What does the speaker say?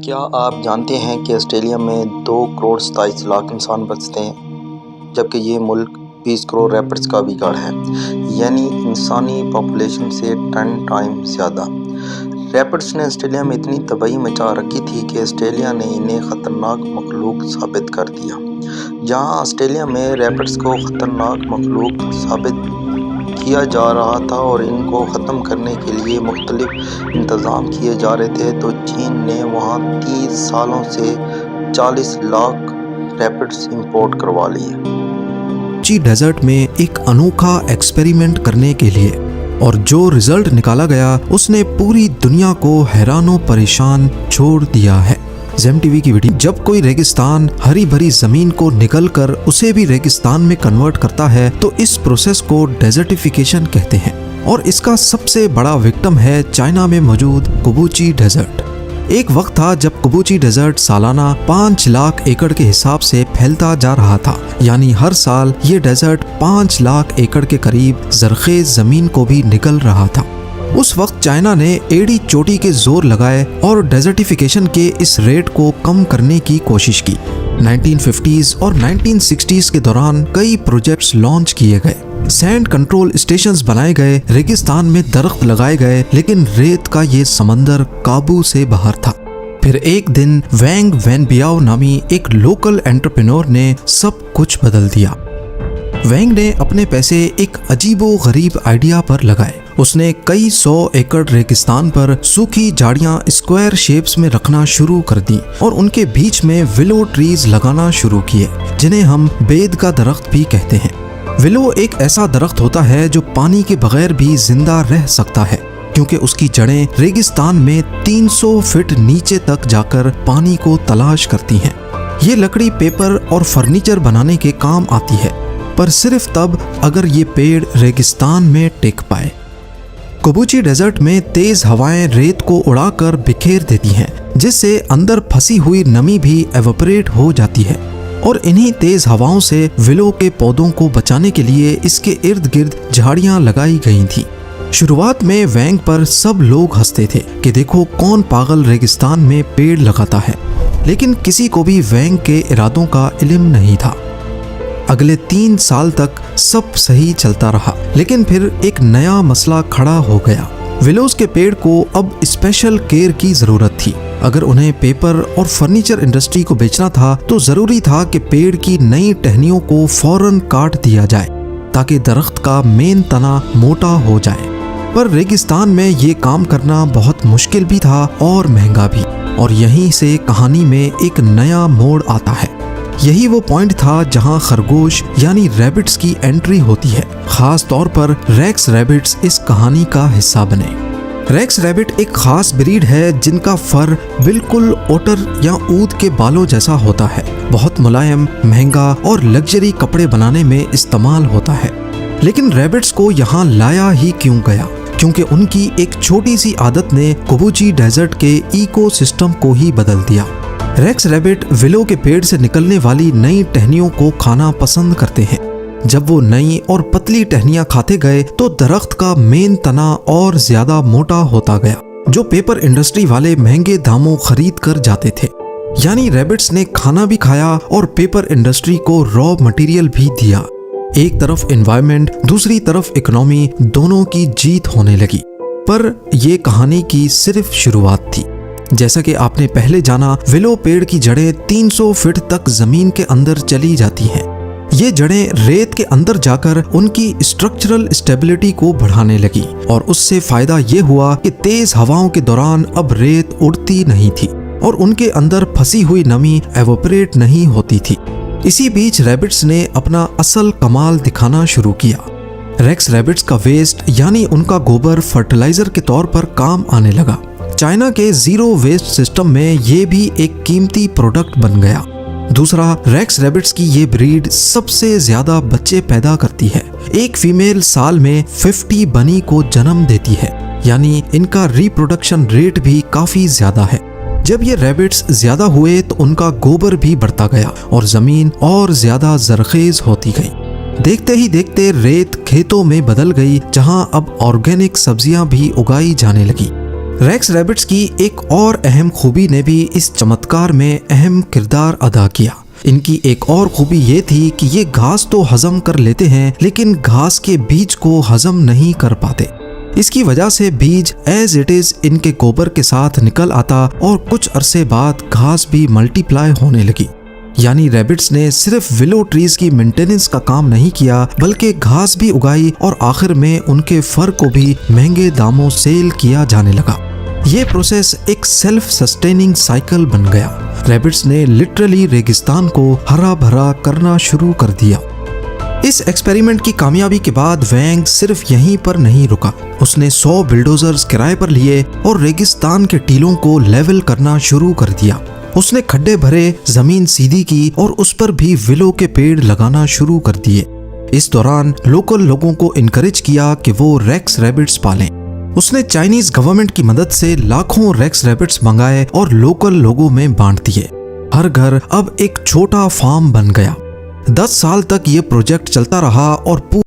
क्या आप जानते हैं कि ऑस्ट्रेलिया में 2 करोड़ 27 लाख इंसान बसते हैं, जबकि ये मुल्क 20 करोड़ रैपिड्स का भी गढ़ है, यानी इंसानी पॉपुलेशन से 10 टाइम ज़्यादा। रैपिड्स ने ऑस्ट्रेलिया में इतनी तबाही मचा रखी थी कि ऑस्ट्रेलिया ने इन्हें ख़तरनाक मखलूक साबित कर दिया। जहां ऑस्ट्रेलिया में रैपिड्स को ख़तरनाक मखलूक साबित किया जा रहा था और इनको ख़त्म करने के लिए मुख्तलिफ इंतज़ाम किए जा रहे थे, तो चीन ने वहाँ 30 सालों से 40 लाख रैपिड्स इंपोर्ट करवा लिए। कबूची डेजर्ट में एक अनोखा एक्सपेरिमेंट करने के लिए, और जो रिजल्ट निकाला गया उसने पूरी दुनिया को हैरानो परेशान छोड़ दिया है। ज़ेम टीवी की वीडियो। जब कोई रेगिस्तान हरी भरी जमीन को निगल कर उसे भी रेगिस्तान में कन्वर्ट करता है तो इस प्रोसेस को डेजर्टिफिकेशन कहते हैं, और इसका सबसे बड़ा विक्टिम है चाइना में मौजूद कबूची डेजर्ट। एक वक्त था जब कबूची डेजर्ट सालाना 5 लाख एकड़ के हिसाब से फैलता जा रहा था, यानी हर साल ये डेजर्ट 5 लाख एकड़ के करीब जरखेज जमीन को भी निगल रहा था। उस वक्त चाइना ने एड़ी चोटी के जोर लगाए और डेजर्टिफिकेशन के इस रेट को कम करने की कोशिश की। 1950s और 1960s के दौरान कई प्रोजेक्ट्स लॉन्च किए गए, सैंड कंट्रोल स्टेशंस बनाए गए, रेगिस्तान में दरख्त लगाए गए, लेकिन रेत का ये समंदर काबू से बाहर था। फिर एक दिन वैंग वैनबियाओ नामी एक लोकल एंटरप्रेन्योर ने सब कुछ बदल दिया। वैंग ने अपने पैसे एक अजीबो गरीब आइडिया पर लगाए। उसने कई 100 एकड़ रेगिस्तान पर सूखी झाड़ियां स्क्वायर शेप्स में रखना शुरू कर दी और उनके बीच में विलो ट्रीज लगाना शुरू किए, जिन्हें हम बेद का दरख्त भी कहते हैं। विलो एक ऐसा दरख्त होता है जो पानी के बगैर भी जिंदा रह सकता है, क्योंकि उसकी जड़ें रेगिस्तान में 300 फीट नीचे तक जाकर पानी को तलाश करती हैं। ये लकड़ी पेपर और फर्नीचर बनाने के काम आती है, पर सिर्फ तब अगर ये पेड़ रेगिस्तान में टिक पाए। कबूची डेजर्ट में तेज हवाएं रेत को उड़ाकर बिखेर देती हैं, जिससे अंदर फंसी हुई नमी भी एवोपरेट हो जाती है, और इन्हीं तेज हवाओं से विलो के पौधों को बचाने के लिए इसके इर्द गिर्द झाड़ियां लगाई गई थी। शुरुआत में वैंग पर सब लोग हंसते थे कि देखो कौन पागल रेगिस्तान में पेड़ लगाता है, लेकिन किसी को भी वैंग के इरादों का इल्म नहीं था। अगले 3 साल तक सब सही चलता रहा, लेकिन फिर एक नया मसला खड़ा हो गया। विलोज के पेड़ को अब स्पेशल केयर की जरूरत थी। अगर उन्हें पेपर और फर्नीचर इंडस्ट्री को बेचना था तो जरूरी था कि पेड़ की नई टहनियों को फौरन काट दिया जाए, ताकि दरख्त का मेन तना मोटा हो जाए। पर रेगिस्तान में ये काम करना बहुत मुश्किल भी था और महंगा भी, और यहीं से कहानी में एक नया मोड़ आता है। यही वो पॉइंट था जहां खरगोश यानी रैबिट्स की एंट्री होती है। खास तौर पर रेक्स रैबिट्स इस कहानी का हिस्सा बने। रेक्स रैबिट एक खास ब्रीड है जिनका फर बिल्कुल ओटर या ऊद के बालों जैसा होता है, बहुत मुलायम, महंगा और लग्जरी कपड़े बनाने में इस्तेमाल होता है। लेकिन रैबिट्स को यहाँ लाया ही क्यों गया? क्योंकि उनकी एक छोटी सी आदत ने कबूची डेजर्ट के इकोसिस्टम को ही बदल दिया। रेक्स रैबिट विलो के पेड़ से निकलने वाली नई टहनियों को खाना पसंद करते हैं। जब वो नई और पतली टहनियां खाते गए तो दरख्त का मेन तना और ज्यादा मोटा होता गया, जो पेपर इंडस्ट्री वाले महंगे दामों खरीद कर जाते थे। यानी रैबिट्स ने खाना भी खाया और पेपर इंडस्ट्री को रॉ मटेरियल भी दिया। एक तरफ एनवायरनमेंट, दूसरी तरफ इकोनॉमी, दोनों की जीत होने लगी। पर यह कहानी की सिर्फ शुरुआत थी। जैसा कि आपने पहले जाना, विलो पेड़ की जड़ें 300 फीट तक जमीन के अंदर चली जाती हैं। ये जड़ें रेत के अंदर जाकर उनकी स्ट्रक्चरल स्टेबिलिटी को बढ़ाने लगी, और उससे फायदा ये हुआ कि तेज हवाओं के दौरान अब रेत उड़ती नहीं थी और उनके अंदर फंसी हुई नमी एवोपरेट नहीं होती थी। इसी बीच रैबिट्स ने अपना असल कमाल दिखाना शुरू किया। रेक्स रैबिट्स का वेस्ट यानी उनका गोबर फर्टिलाइजर के तौर पर काम आने लगा। चाइना के जीरो वेस्ट सिस्टम में ये भी एक कीमती प्रोडक्ट बन गया। दूसरा, रेक्स रैबिट्स की ये ब्रीड सबसे ज्यादा बच्चे पैदा करती है। एक फीमेल साल में 50 बनी को जन्म देती है, यानी इनका रिप्रोडक्शन रेट भी काफी ज्यादा है। जब ये रैबिट्स ज्यादा हुए तो उनका गोबर भी बढ़ता गया और जमीन और ज्यादा जरखेज होती गई। देखते ही देखते रेत खेतों में बदल गई, जहां अब ऑर्गेनिक सब्जियां भी उगाई जाने लगी। रेक्स रैबिट्स की एक और अहम खूबी ने भी इस चमत्कार में अहम किरदार अदा किया। इनकी एक और खूबी ये थी कि ये घास तो हजम कर लेते हैं, लेकिन घास के बीज को हजम नहीं कर पाते। इसकी वजह से बीज एज इट इज इनके गोबर के साथ निकल आता और कुछ अरसे बाद घास भी मल्टीप्लाई होने लगी। यानी रैबिट्स ने सिर्फ विलो ट्रीज की मेंटेनेंस का काम नहीं किया, बल्कि घास भी उगाई और आखिर में उनके फर को भी महंगे दामों सेल किया जाने लगा। ये प्रोसेस एक सेल्फ सस्टेनिंग साइकिल बन गया। रैबिट्स ने लिटरली रेगिस्तान को हरा भरा करना शुरू कर दिया। इस एक्सपेरिमेंट की कामयाबी के बाद वैंग सिर्फ यहीं पर नहीं रुका। उसने 100 बिल्डोजर्स किराए पर लिए और रेगिस्तान के टीलों को लेवल करना शुरू कर दिया। उसने खड्डे भरे, जमीन सीधी की और उस पर भी विलो के पेड़ लगाना शुरू कर दिए। इस दौरान लोकल लोगों को इनकरेज किया कि वो रेक्स रैबिट्स पालें। उसने चाइनीज गवर्नमेंट की मदद से लाखों रेक्स रैबिट्स मंगाए और लोकल लोगों में बांट दिए। हर घर अब एक छोटा फार्म बन गया। 10 साल तक ये प्रोजेक्ट चलता रहा और